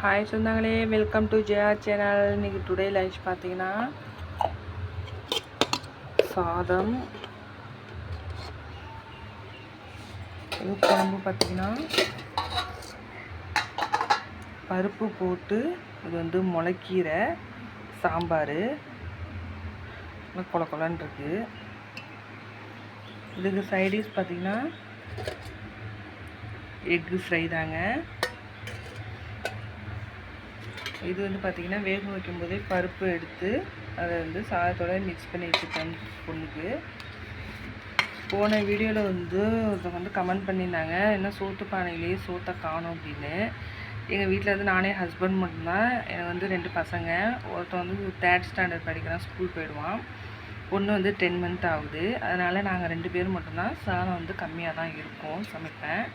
Hi சொந்தங்களே, welcome to Jaya channel. இன்றைக்கி today lunch பார்த்தீங்கன்னா சாதம், இது குழம்பு பார்த்தீங்கன்னா பருப்பு போட்டு இது வந்து முளைக்கீரை சாம்பார் கொல கொலன்னு இருக்குது. இதுக்கு சைடிஷ் பார்த்தீங்கன்னா எக்கு ஃப்ரை தாங்க. இது வந்து பார்த்திங்கன்னா வேக வைக்கும்போதே பருப்பு எடுத்து அதை வந்து சாதத்தோடு மிக்ஸ் பண்ணி வச்சுட்டேன். பொண்ணுக்கு போன வீடியோவில் வந்து ஒருத்தவங்க வந்து கமெண்ட் பண்ணியிருந்தாங்க, என்ன சோத்து பானையிலேயே சோத்தை காணும் அப்படின்னு. எங்கள் வீட்டில் வந்து நானே ஹஸ்பண்ட் மட்டும்தான். எனக்கு வந்து 2 பசங்க. ஒருத்தன் வந்து 3rd ஸ்டாண்டர்ட் படிக்கிறான், ஸ்கூல் போயிடுவான். பொண்ணு வந்து 10 மந்த் ஆகுது. அதனால் நாங்கள் 2 பேரும் மட்டும்தான். சாதம் வந்து கம்மியாக தான் இருக்கும், சமைப்பேன்.